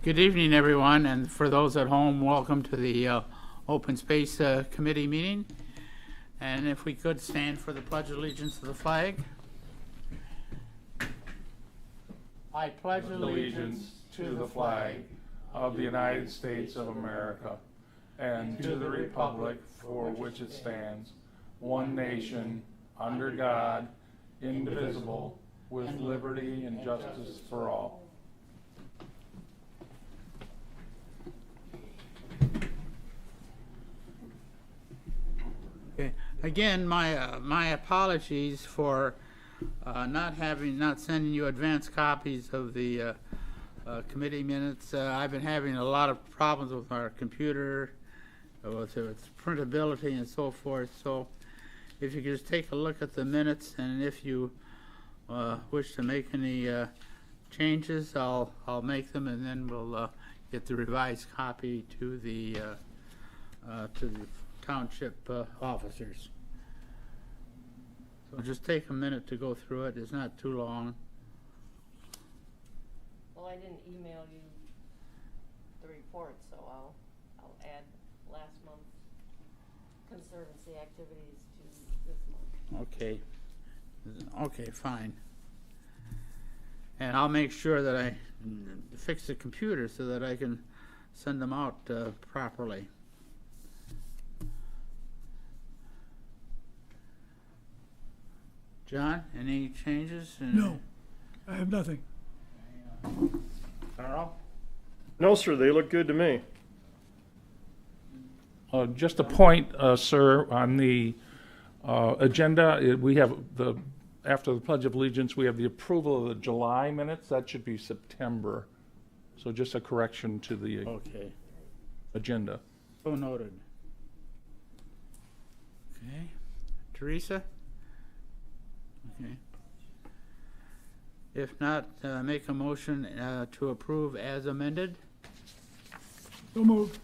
Good evening, everyone, and for those at home, welcome to the Open Space Committee meeting. And if we could stand for the Pledge of Allegiance to the flag. I pledge allegiance to the flag of the United States of America and to the republic for which it stands, one nation, under God, indivisible, with liberty and justice for all. Okay. Again, my apologies for not sending you advance copies of the committee minutes. I've been having a lot of problems with our computer, with its printability and so forth. So, if you could just take a look at the minutes, and if you wish to make any changes, I'll make them, and then we'll get the revised copy to the township officers. So just take a minute to go through it. It's not too long. Well, I didn't email you the report, so I'll add last month's conservancy activities to this month. Okay. Okay, fine. And I'll make sure that I fix the computer so that I can send them out properly. John, any changes? No, I have nothing. Darryl? No, sir, they look good to me. Just a point, sir, on the agenda, we have after the Pledge of Allegiance, we have the approval of the July minutes. That should be September. So just a correction to the agenda. So noted. Okay. Theresa? Okay. If not, make a motion to approve as amended. So moved.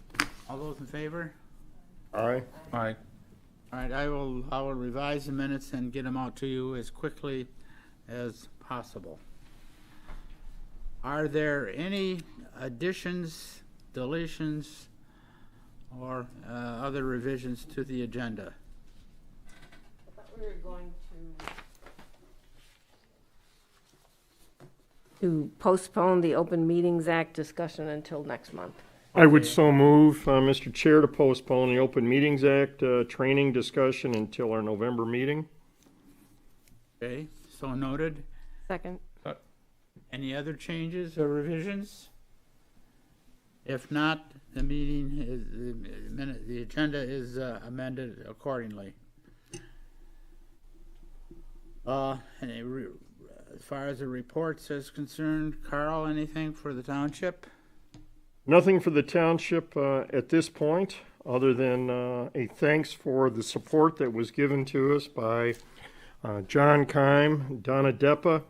All those in favor? Aye. Aye. All right, I will revise the minutes and get them out to you as quickly as possible. Are there any additions, deletions, or other revisions to the agenda? I thought we were going to postpone the Open Meetings Act discussion until next month. I would so move, Mr. Chair, to postpone the Open Meetings Act training discussion until our November meeting. Okay, so noted. Second. Any other changes or revisions? If not, the meeting is, the agenda is amended accordingly. As far as the reports is concerned, Carl, anything for the township? Nothing for the township at this point, other than a thanks for the support that was given to us by John Keim, Donna Deppa,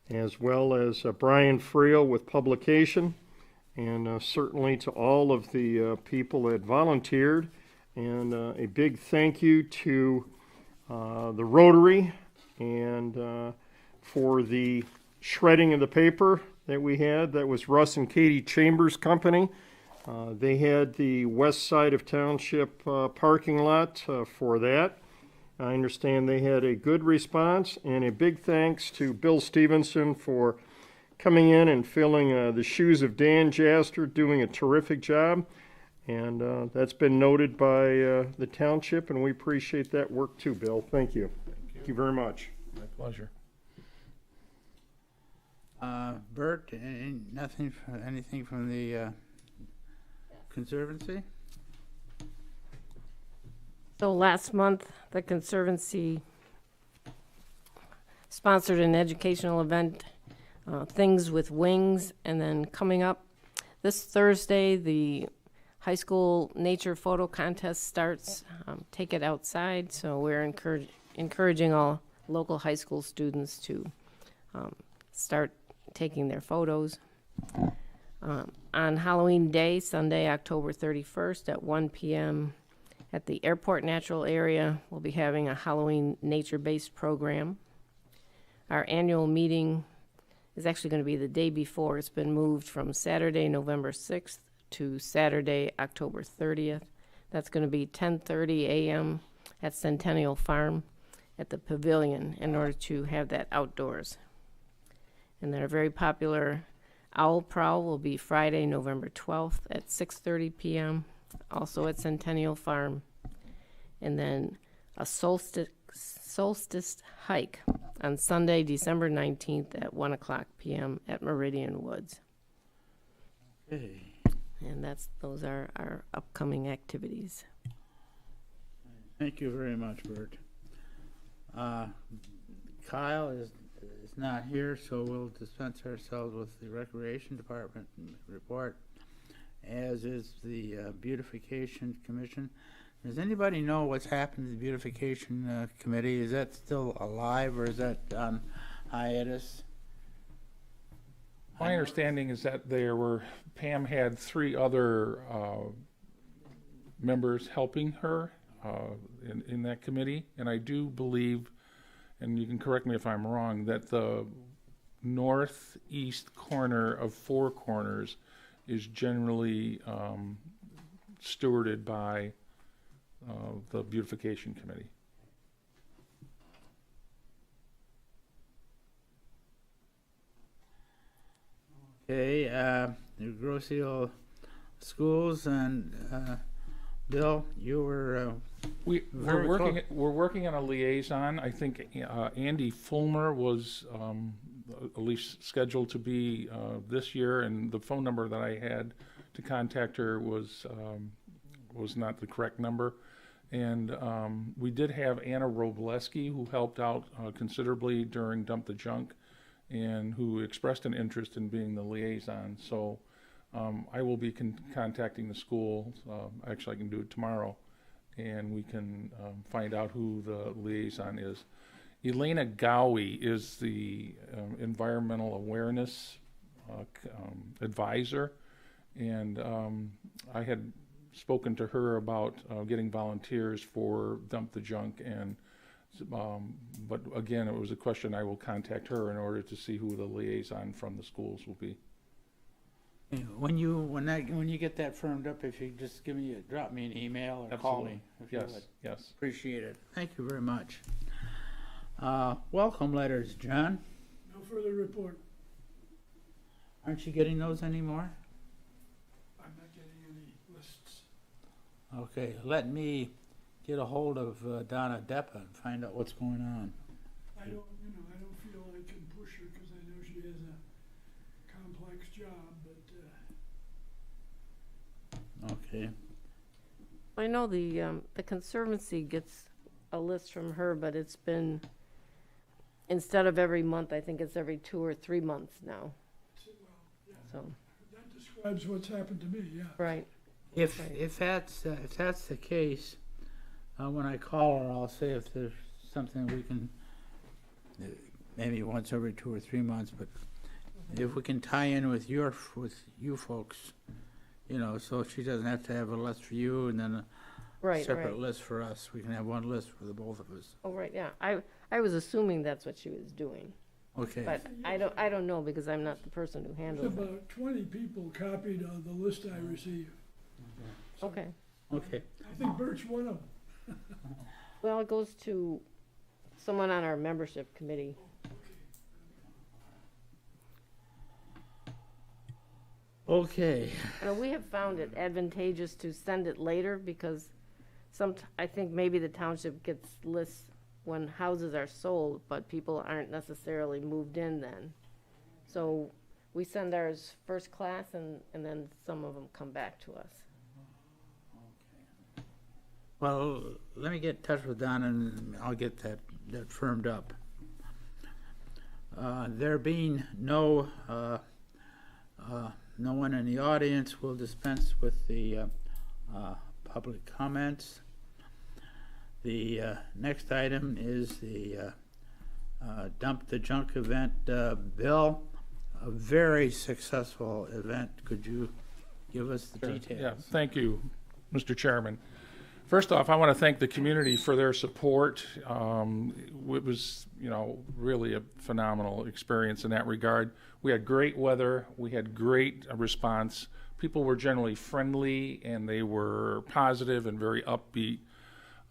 as well as Brian Friel with publication, and certainly to all of the people that volunteered, and a big thank you to the Rotary and for the shredding of the paper that we had. That was Russ and Katie Chambers Company. They had the west side of township parking lot for that. I understand they had a good response, and a big thanks to Bill Stevenson for coming in and filling the shoes of Dan Jaster, doing a terrific job. And that's been noted by the township, and we appreciate that work too, Bill. Thank you. Thank you very much. My pleasure. Bert, anything from the Conservancy? So last month, the Conservancy sponsored an educational event, Things with Wings, and then coming up this Thursday, the high school nature photo contest starts. Take it outside, so we're encouraging all local high school students to start taking their photos. On Halloween Day, Sunday, October 31st at 1 p.m. at the Airport Natural Area, we'll be having a Halloween nature-based program. Our annual meeting is actually going to be the day before. It's been moved from Saturday, November 6th to Saturday, October 30th. That's going to be 10:30 a.m. at Centennial Farm at the pavilion in order to have that outdoors. And then a very popular Owl Prowl will be Friday, November 12th at 6:30 p.m., also at Centennial Farm. And then a solstice hike on Sunday, December 19th at 1 o'clock p.m. at Meridian Woods. Okay. And those are our upcoming activities. Thank you very much, Bert. Kyle is not here, so we'll dispense ourselves with the Recreation Department report, as is the Beautification Commission. Does anybody know what's happened to the Beautification Committee? Is that still alive, or is that on hiatus? My understanding is that Pam had 3 other members helping her in that committee, and I do believe, and you can correct me if I'm wrong, that the northeast corner of Four Corners is generally stewarded by the Beautification Committee. Okay, the GROSSE schools, and Bill, you were We're working on a liaison. I think Andy Fulmer was at least scheduled to be this year, and the phone number that I had to contact her was not the correct number. And we did have Anna Robleski, who helped out considerably during Dump the Junk, and who expressed an interest in being the liaison. So I will be contacting the school. Actually, I can do it tomorrow, and we can find out who the liaison is. Elena Gowie is the environmental awareness advisor, and I had spoken to her about getting volunteers for Dump the Junk, and but again, it was a question I will contact her in order to see who the liaison from the schools will be. when you get that firmed up, if you just drop me an email or call me. If you would. Yes. Appreciate it. Thank you very much. Welcome letters, John. No further report. Aren't you getting those anymore? I'm not getting any lists. Okay, let me get a hold of Donna Deppa and find out what's going on. I don't feel I can push her because I know she has a complex job, but Okay. I know the Conservancy gets a list from her, but it's been, instead of every month, I think it's every 2 or 3 months now. So, that describes what's happened to me, yeah. right. If that's the case, when I call her, I'll say if there's something we can, maybe once every 2 or 3 months, but if we can tie in with you folks, so she doesn't have to have a list for you and then a separate list for us. We can have one list for the both of us. Oh, right, yeah. I was assuming that's what she was doing, Okay. but I don't know because I'm not the person who There's handles it. about 20 people copied on the list I received. Okay. Okay. I think Bert's one of them. Well, it goes to someone on our membership committee. Okay. We have found it advantageous to send it later because I think maybe the township gets lists when houses are sold, but people aren't necessarily moved in then. So we send ours first class and then some of them come back to us. Well, let me get in touch with Donna and I'll get that firmed up. There being no one in the audience, will dispense with the public comments. The next item is the Dump the Junk event. Bill, a very successful event. Could you give us the details? Yeah, thank you, Mr. Chairman. First off, I want to thank the community for their support. It was, really a phenomenal experience in that regard. We had great weather. We had great response. People were generally friendly, and they were positive and very upbeat.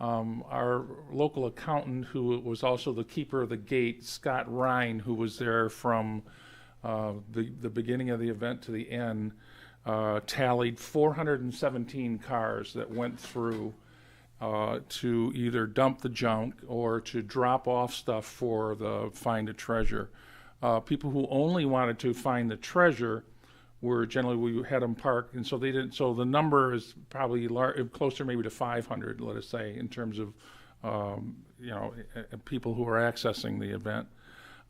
Our local accountant, who was also the keeper of the gate, Scott Ryan, who was there from the beginning of the event to the end, tallied 417 cars that went through to either dump the junk or to drop off stuff for the Find a Treasure. People who only wanted to find the treasure were generally, we had them parked, and so they didn't. So the number is probably closer maybe to 500, let us say, in terms of people who are accessing the event.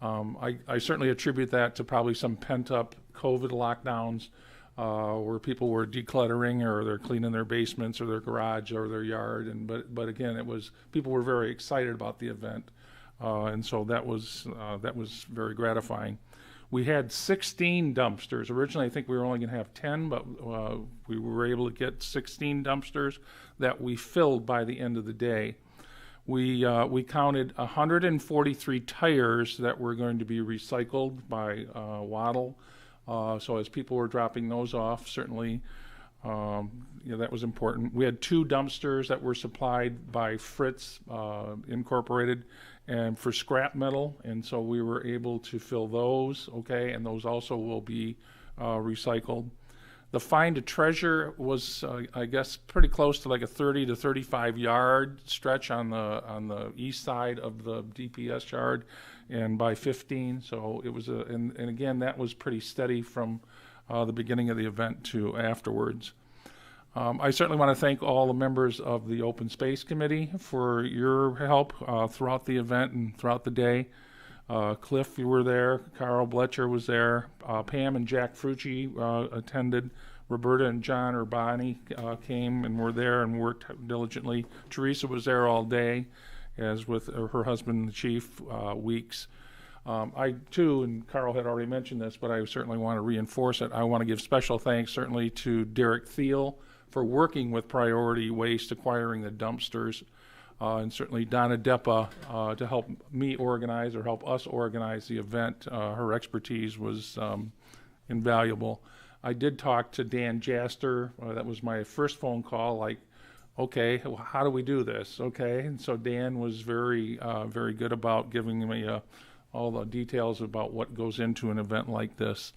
I certainly attribute that to probably some pent-up COVID lockdowns, where people were decluttering, or they're cleaning their basements or their garage or their yard. But again, people were very excited about the event, and so that was very gratifying. We had 16 dumpsters. Originally, I think we were only going to have 10, but we were able to get 16 dumpsters that we filled by the end of the day. We counted 143 tires that were going to be recycled by Waddle. So as people were dropping those off, certainly that was important. We had 2 dumpsters that were supplied by Fritz Incorporated and for scrap metal, and so we were able to fill those, okay, and those also will be recycled. The Find a Treasure was, I guess, pretty close to like a 30 to 35 yard stretch on the east side of the DPS yard, and by 15. So it was and again, that was pretty steady from the beginning of the event to afterwards. I certainly want to thank all the members of the Open Space Committee for your help throughout the event and throughout the day. Cliff, you were there. Carl Bloetscher was there. Pam and Jack Frucci attended. Roberta and John Urbani came and were there and worked diligently. Theresa was there all day, as with her husband, the chief, Weeks. I, too, and Carl had already mentioned this, but I certainly want to reinforce it. I want to give special thanks, certainly, to Derek Thiel for working with Priority Waste, acquiring the dumpsters, and certainly Donna Deppa to help me organize, or help us organize the event. Her expertise was invaluable. I did talk to Dan Jaster. That was my first phone call, like, okay, well, how do we do this? Okay, and so Dan was very good about giving me all the details about what goes into an event like this.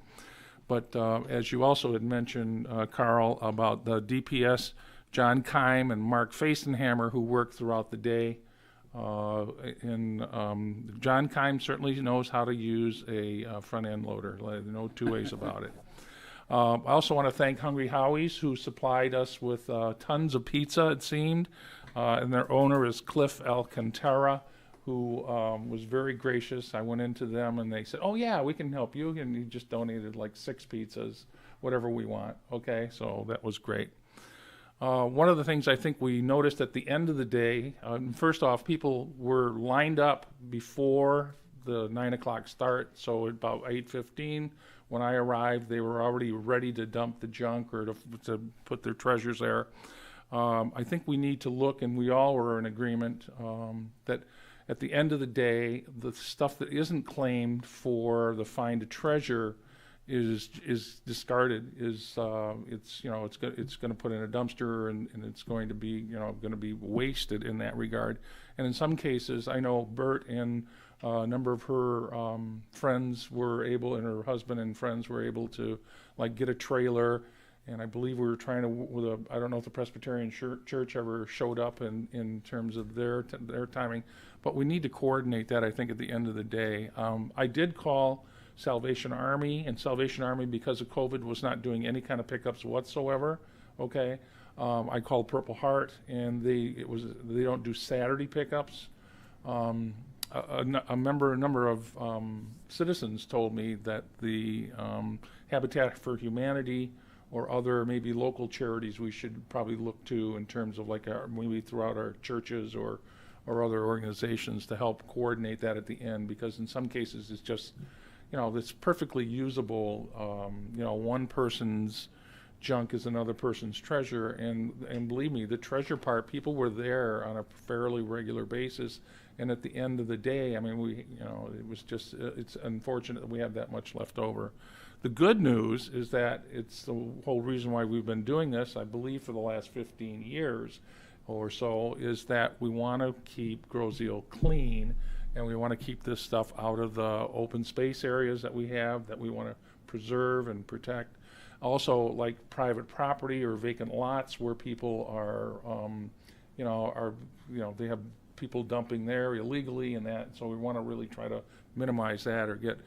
But as you also had mentioned, Carl, about the DPS, John Keim and Mark Fastenhammer, who worked throughout the day. And John Keim certainly knows how to use a front-end loader. No two ways about it. I also want to thank Hungry Howie's, who supplied us with tons of pizza, it seemed. And their owner is Cliff Alcantara, who was very gracious. I went into them and they said, oh yeah, we can help you. And he just donated like 6 pizzas, whatever we want. Okay, so that was great. One of the things I think we noticed at the end of the day, first off, people were lined up before the 9 o'clock start. So at about 8:15, when I arrived, they were already ready to dump the junk or to put their treasures there. I think we need to look, and we all were in agreement, that at the end of the day, the stuff that isn't claimed for the Find a Treasure is discarded. It's going to put in a dumpster, and it's going to be wasted in that regard. And in some cases, I know Bert and a number of her friends were able, and her husband and friends were able to like get a trailer. And I believe we were trying to, I don't know if the Presbyterian Church ever showed up in terms of their timing, but we need to coordinate that, I think, at the end of the day. I did call Salvation Army, and Salvation Army, because of COVID, was not doing any kind of pickups whatsoever, okay? I called Purple Heart, and they don't do Saturday pickups. A number of citizens told me that the Habitat for Humanity or other maybe local charities we should probably look to in terms of like maybe throughout our churches or other organizations to help coordinate that at the end, because in some cases it's just, it's perfectly usable, one person's junk is another person's treasure. And believe me, the treasure part, people were there on a fairly regular basis. And at the end of the day, I mean, it was just, it's unfortunate that we have that much left over. The good news is that it's the whole reason why we've been doing this, I believe for the last 15 years or so, is that we want to keep GROSSE clean, and we want to keep this stuff out of the open space areas that we have, that we want to preserve and protect. Also, like private property or vacant lots where people are, they have people dumping there illegally and that, so we want to really try to minimize that or get.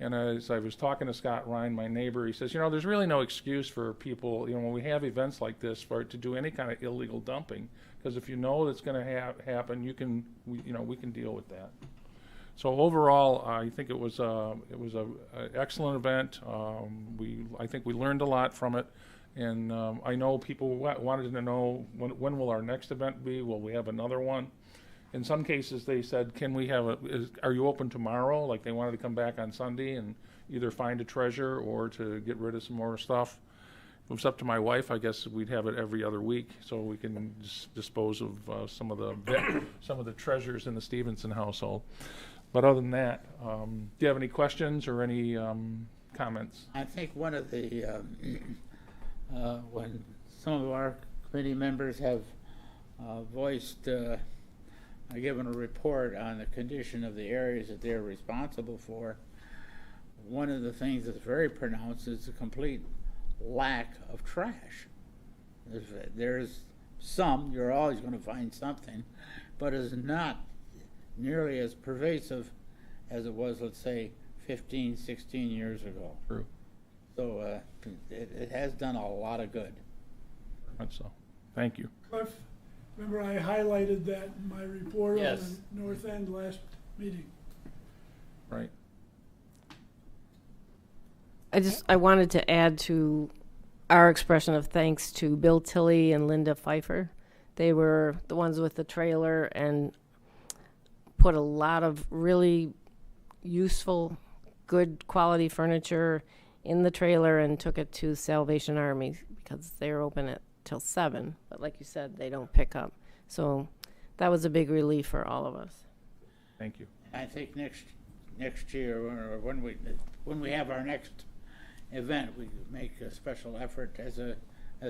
And as I was talking to Scott Ryan, my neighbor, he says, there's really no excuse for people, when we have events like this, for it to do any kind of illegal dumping, because if you know that's going to happen, we can deal with that. So overall, I think it was a excellent event. I think we learned a lot from it, and I know people wanted to know when will our next event be? Will we have another one? In some cases, they said, "Can we have are you open tomorrow?" Like they wanted to come back on Sunday and either find a treasure or to get rid of some more stuff. If it was up to my wife, I guess we'd have it every other week, so we can dispose of some of the treasures in the Stevenson household. But other than that, do you have any questions or any comments? I think one of the, when some of our committee members have voiced, given a report on the condition of the areas that they're responsible for, one of the things that's very pronounced is the complete lack of trash. There's some, you're always going to find something, but it's not nearly as pervasive as it was, let's say, 15, 16 years ago. True. So it has done a lot of good. That's so. Thank you. Cliff, remember I highlighted that in my report Yes. on the North End last meeting. Right. I wanted to add to our expression of thanks to Bill Tilley and Linda Pfeiffer. They were the ones with the trailer and put a lot of really useful, good quality furniture in the trailer and took it to Salvation Army because they're open till 7. But like you said, they don't pick up. So that was a big relief for all of us. Thank you. I think next year, or when we have our next event, we make a special effort as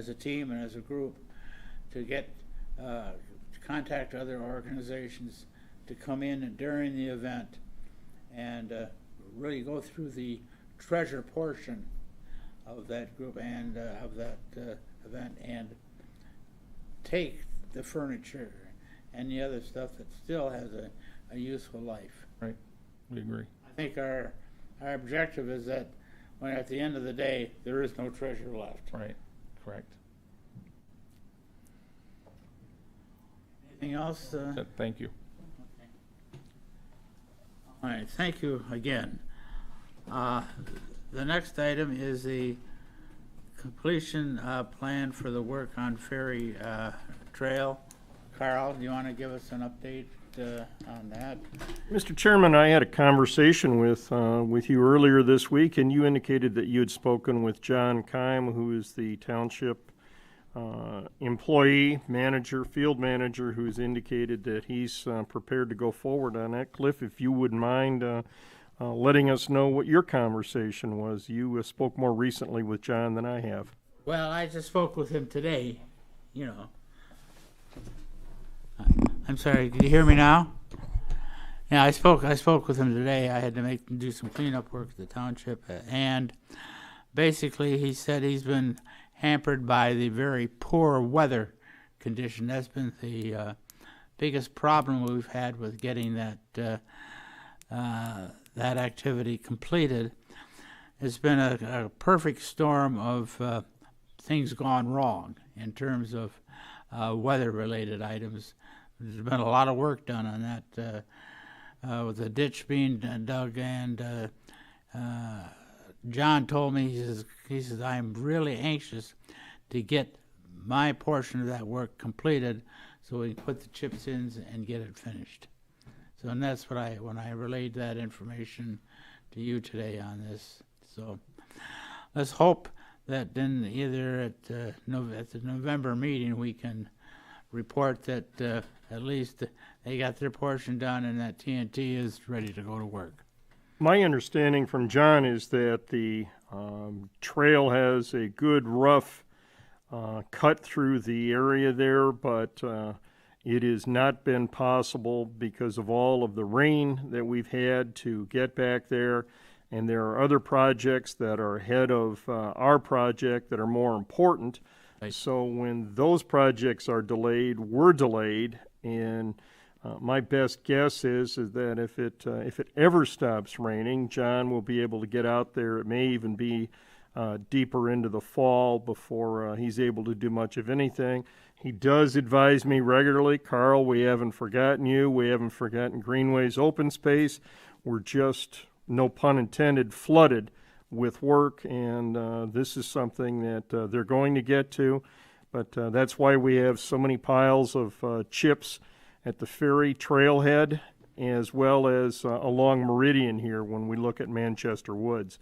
a team and as a group to get to contact other organizations to come in during the event and really go through the treasure portion of that group and of that event and take the furniture and the other stuff that still has a useful life. Right. We agree. I think our objective is that when at the end of the day there is no treasure left. Right. Correct. Anything else? Thank you. All right, thank you again. The next item is the completion plan for the work on Ferry Trail. Carl, do you want to give us an update on that? Mr. Chairman, I had a conversation with you earlier this week, and you indicated that you had spoken with John Keim, who is the township employee, manager, field manager, who's indicated that he's prepared to go forward on that. Cliff, if you wouldn't mind letting us know what your conversation was. You spoke more recently with John than I have. Well, I just spoke with him today, I'm sorry, can you hear me now? Yeah, I spoke with him today. I had to do some cleanup work at the township, and basically he said he's been hampered by the very poor weather condition. That's been the biggest problem we've had with getting that activity completed. It's been a perfect storm of things gone wrong in terms of weather-related items. There's been a lot of work done on that, with the ditch being dug, and John told me, he says, I'm really anxious to get my portion of that work completed so we can put the chips in and get it finished. So, and that's what when I relayed that information to you today on this. So let's hope that then either at the November meeting, we can report that at least they got their portion done and that TNT is ready to go to work. My understanding from John is that the trail has a good rough cut through the area there, but it has not been possible because of all of the rain that we've had to get back there. And there are other projects that are ahead of our project that are more important. Right. So when those projects are delayed, we're delayed. And my best guess is that if it ever stops raining, John will be able to get out there. It may even be deeper into the fall before he's able to do much of anything. He does advise me regularly, Carl, we haven't forgotten you. We haven't forgotten Greenways open space. We're just, no pun intended, flooded with work, and this is something that they're going to get to. But that's why we have so many piles of chips at the ferry trailhead, as well as along Meridian here when we look at Manchester Woods.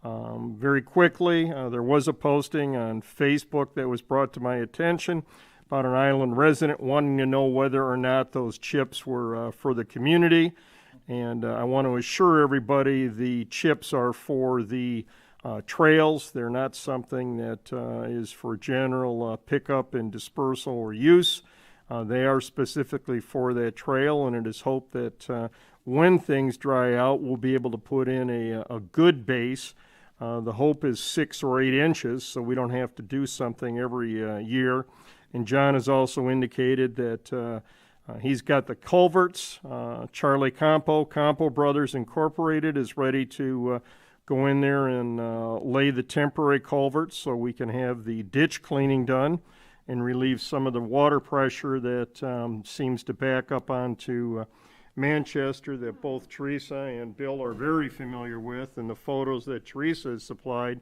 Very quickly, there was a posting on Facebook that was brought to my attention about an island resident wanting to know whether or not those chips were for the community. And I want to assure everybody the chips are for the trails. They're not something that is for general pickup and dispersal or use. They are specifically for that trail, and it is hoped that when things dry out, we'll be able to put in a good base. The hope is 6 or 8 inches, so we don't have to do something every year. And John has also indicated that he's got the culverts. Charlie Campo Brothers Incorporated is ready to go in there and lay the temporary culverts so we can have the ditch cleaning done and relieve some of the water pressure that seems to back up onto Manchester that both Theresa and Bill are very familiar with. And the photos that Theresa has supplied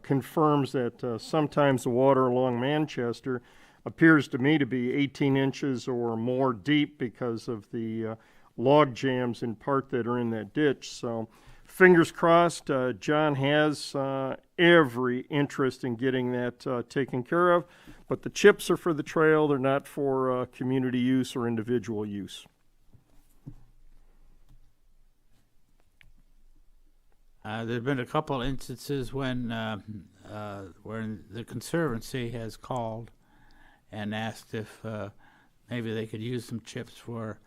confirms that sometimes the water along Manchester appears to me to be 18 inches or more deep because of the log jams in part that are in that ditch. So fingers crossed, John has every interest in getting that taken care of. But the chips are for the trail. They're not for community use or individual use. There've been a couple instances when the Conservancy has called and asked if maybe they could use some chips for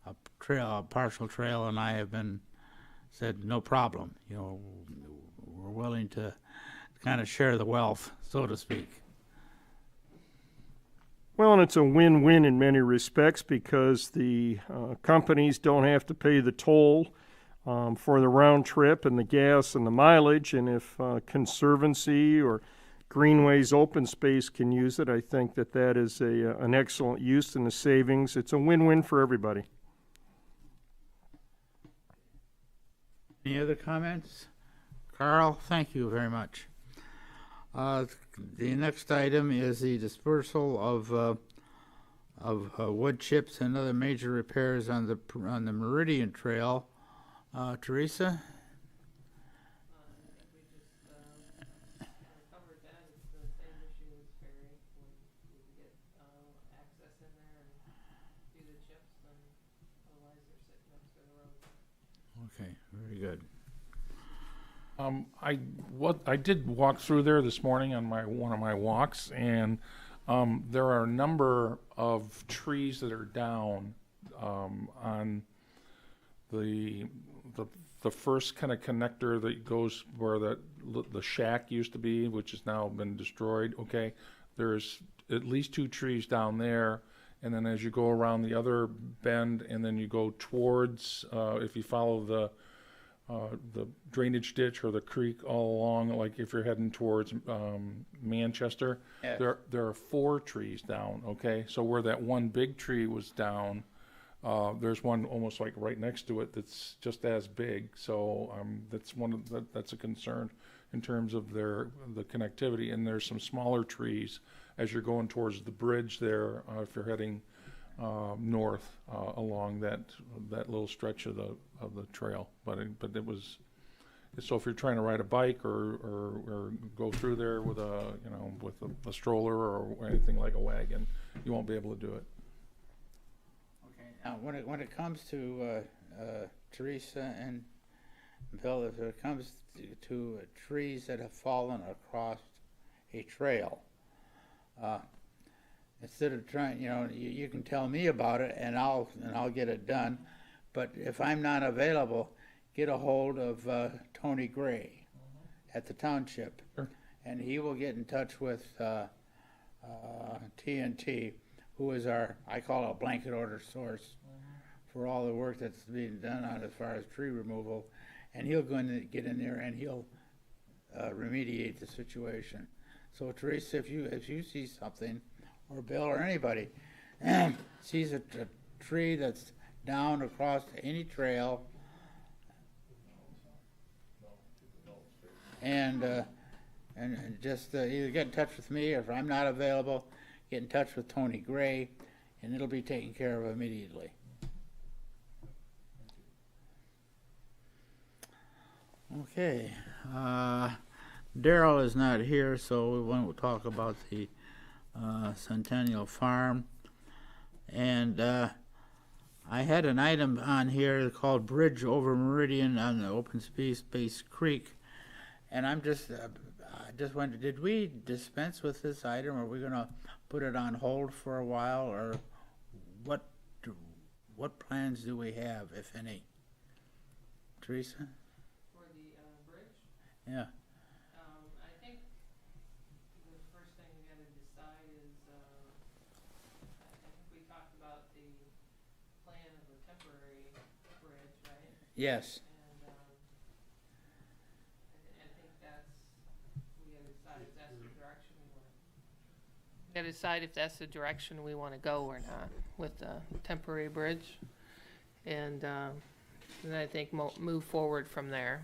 a partial trail, and I have said no problem. You know, we're willing to kind of share the wealth, so to speak. Well, and it's a win-win in many respects because the companies don't have to pay the toll for the round trip and the gas and the mileage, and if Conservancy or Greenways open space can use it, I think that is an excellent use in the savings. It's a win-win for everybody. Any other comments? Carl, thank you very much. The next item is the dispersal of wood chips and other major repairs on the Meridian Trail. Theresa? Covered that. It's the same issue as ferry. When we get access in there and do the chips, then otherwise they're sitting next to the road. Okay, very good. I did walk through there this morning on one of my walks, and there are a number of trees that are down on the first kind of connector that goes where the shack used to be, which has now been destroyed. Okay, there's at least 2 trees down there, and then as you go around the other bend, and then you go towards, if you follow the drainage ditch or the creek all along, like if you're heading towards Manchester, Yes. there are 4 trees down. Okay, so where that one big tree was down, there's one almost like right next to it that's just as big. So that's a concern in terms of the connectivity. And there's some smaller trees as you're going towards the bridge there, if you're heading north along that little stretch of the trail. But So if you're trying to ride a bike or go through there with with a stroller or anything like a wagon, you won't be able to do it. Okay. Now, when it comes to Theresa and Bill, if it comes to trees that have fallen across a trail, instead of trying, you can tell me about it and I'll get it done. But if I'm not available, get a hold of Tony Gray at the township, Sure. and he will get in touch with TNT, who is I call it a blanket order source for all the work that's being done on as far as tree removal, and he'll go in and get in there and he'll remediate the situation. So Theresa, if you see something, or Bill or anybody sees a tree that's down across any trail, and just either get in touch with me, or if I'm not available, get in touch with Tony Gray, and it'll be taken care of immediately. Okay, Darryl is not here, so we won't talk about the Centennial Farm. And I had an item on here called Bridge over Meridian on the Open Space Creek, and I just wondered, did we dispense with this item, or are we going to put it on hold for a while, or what plans do we have, if any? Theresa? For the bridge? Yeah. I think the first thing we got to decide is, I think we talked about the plan of a temporary bridge, right? Yes. And I think we got to decide if that's the direction we want. We got to decide if that's the direction we want to go or not with the temporary bridge, and then I think move forward from there.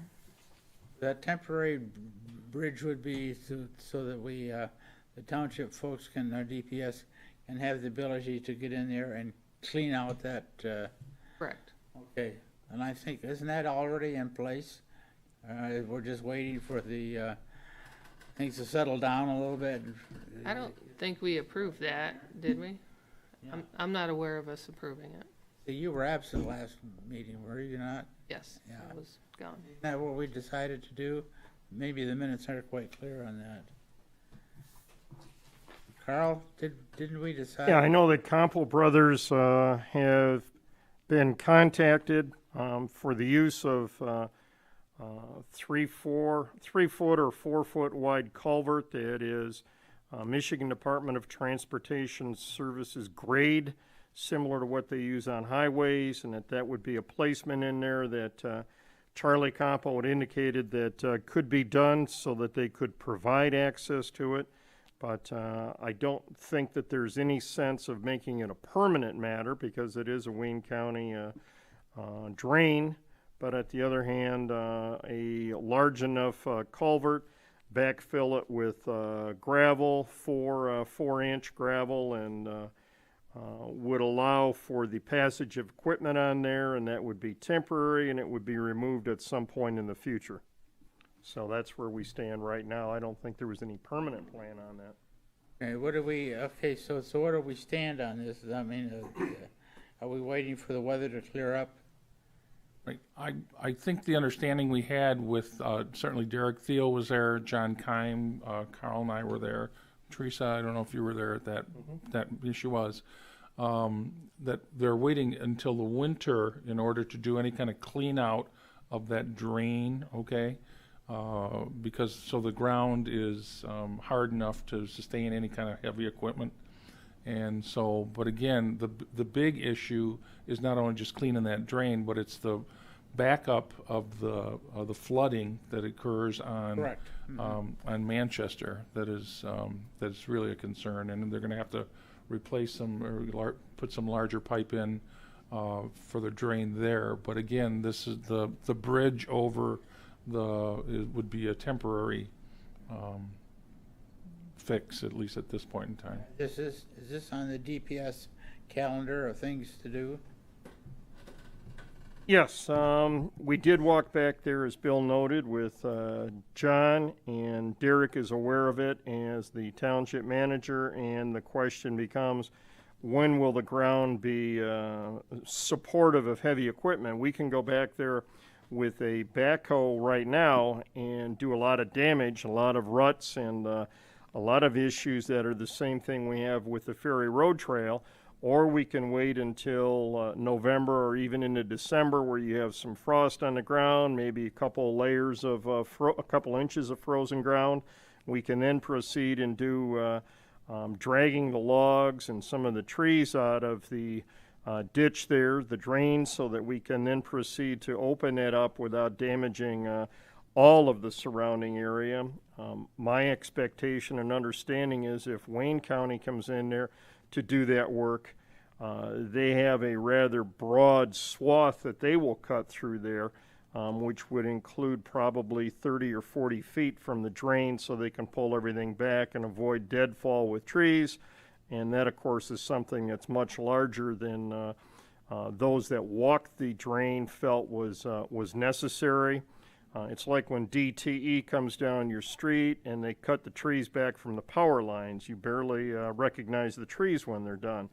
That temporary bridge would be so that the township folks our DPS can have the ability to get in there and clean out that. Correct. Okay, and I think, isn't that already in place? We're just waiting for the things to settle down a little bit. I don't think we approved that, did we? Yeah. I'm not aware of us approving it. You were absent last meeting, were you not? Yes, Yeah. I was gone. Isn't that what we decided to do? Maybe the minutes aren't quite clear on that. Carl, didn't we decide? Yeah, I know that Compo Brothers have been contacted for the use of 3 foot or 4 foot wide culvert that is Michigan Department of Transportation Services grade, similar to what they use on highways, and that would be a placement in there that Charlie Compo had indicated that could be done so that they could provide access to it. But I don't think that there's any sense of making it a permanent matter because it is a Wayne County drain. But at the other hand, a large enough culvert, backfill it with gravel, 4-inch gravel, and would allow for the passage of equipment on there, and that would be temporary, and it would be removed at some point in the future. So that's where we stand right now. I don't think there was any permanent plan on that. Okay, so where do we stand on this? I mean, are we waiting for the weather to clear up? Right. I think the understanding we had with certainly Derek Thiel was there, John Keim, Carl and I were there. Theresa, I don't know if you were there at that issue was, that they're waiting until the winter in order to do any kind of clean out of that drain, okay? Because so the ground is hard enough to sustain any kind of heavy equipment. And so, but again, the big issue is not only just cleaning that drain, but it's the backup of the flooding that occurs on Correct. On Manchester that is really a concern, and they're going to have to replace some or put some larger pipe in for the drain there. But again, this is the bridge over it would be a temporary fix, at least at this point in time. Is this on the DPS calendar of things to do? Yes, we did walk back there, as Bill noted, with John, and Derek is aware of it as the township manager, and the question becomes, when will the ground be supportive of heavy equipment? We can go back there with a backhoe right now and do a lot of damage, a lot of ruts, and a lot of issues that are the same thing we have with the Ferry Road Trail. Or we can wait until November or even into December, where you have some frost on the ground, maybe a couple layers of a couple inches of frozen ground. We can then proceed and do dragging the logs and some of the trees out of the ditch there, the drain, so that we can then proceed to open it up without damaging all of the surrounding area. My expectation and understanding is if Wayne County comes in there to do that work, they have a rather broad swath that they will cut through there, which would include probably 30 or 40 feet from the drain, so they can pull everything back and avoid deadfall with trees. And that, of course, is something that's much larger than those that walked the drain felt was necessary. It's like when DTE comes down your street and they cut the trees back from the power lines. You barely recognize the trees when they're done.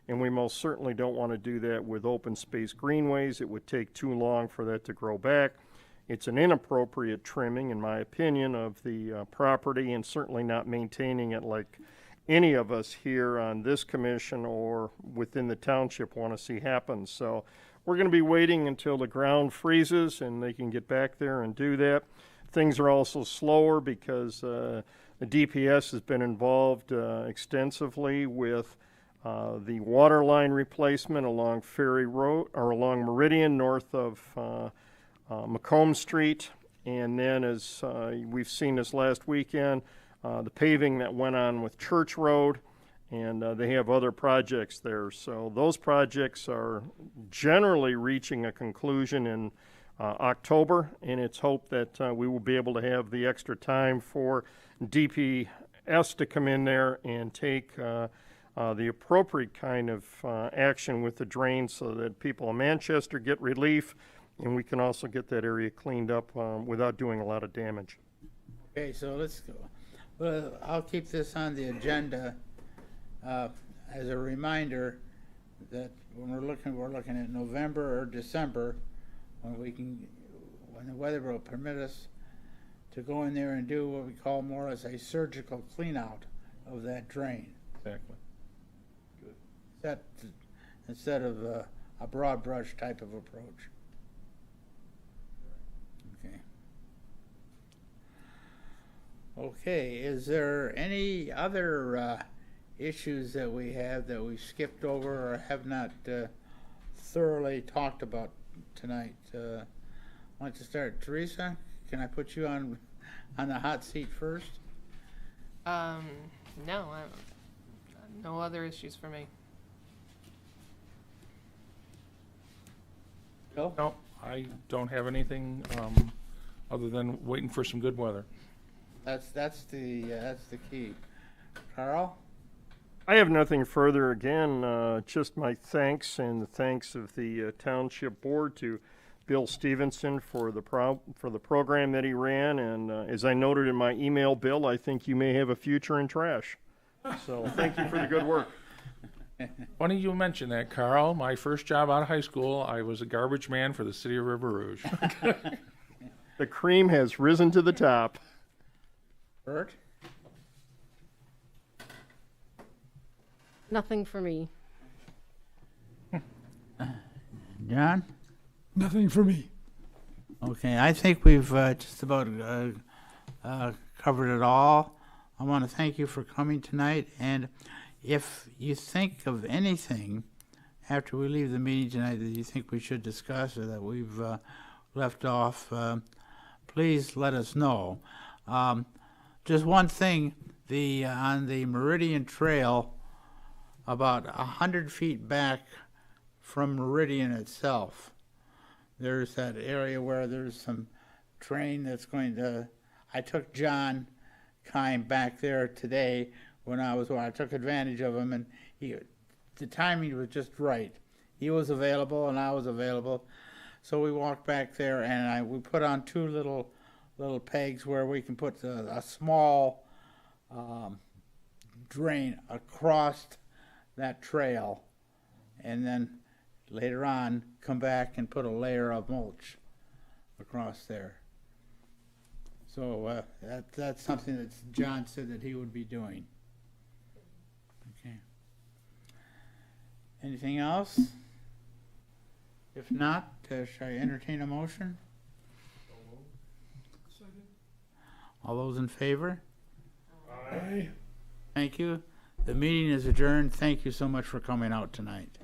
And we most certainly don't want to do that with open space greenways. It would take too long for that to grow back. It's an inappropriate trimming, in my opinion, of the property, and certainly not maintaining it like any of us here on this commission or within the township want to see happen. So we're going to be waiting until the ground freezes and they can get back there and do that. Things are also slower because the DPS has been involved extensively with the water line replacement along Ferry Road, or along Meridian north of Macomb Street. And then, as we've seen this last weekend, the paving that went on with Church Road, and they have other projects there. So those projects are generally reaching a conclusion in October, and it's hoped that we will be able to have the extra time for DPS to come in there and take the appropriate kind of action with the drain, so that people in Manchester get relief, and we can also get that area cleaned up without doing a lot of damage. Okay, so let's go. Well, I'll keep this on the agenda as a reminder that when we're looking at November or December, when the weather will permit us to go in there and do what we call more as a surgical clean out of that drain. Exactly. That instead of a broad brush type of approach. Okay. Okay, is there any other issues that we have that we skipped over or have not thoroughly talked about tonight? Why don't you start, Theresa? Can I put you on the hot seat first? No, no other issues for me. Bill? No, I don't have anything other than waiting for some good weather. That's the key. Carl? I have nothing further. Again, just my thanks and the thanks of the township board to Bill Stevenson for the program that he ran. And as I noted in my email, Bill, I think you may have a future in trash. So thank you for the good work. Funny you mentioned that, Carl. My first job out of high school, I was a garbage man for the city of River Rouge. The cream has risen to the top. Bert? Nothing for me. John? Nothing for me. Okay, I think we've just about covered it all. I want to thank you for coming tonight, and if you think of anything after we leave the meeting tonight that you think we should discuss or that we've left off, please let us know. Just one thing, on the Meridian Trail, about 100 feet back from Meridian itself, there's that area where there's some train that's going to, I took John Kime back there today when I took advantage of him, and the timing was just right. He was available and I was available. So we walked back there, and we put on two little pegs where we can put a small drain across that trail, and then later on come back and put a layer of mulch across there. So that's something that John said that he would be doing. Okay. Anything else? If not, shall I entertain a motion? Second. All those in favor? Aye. Thank you. The meeting is adjourned. Thank you so much for coming out tonight.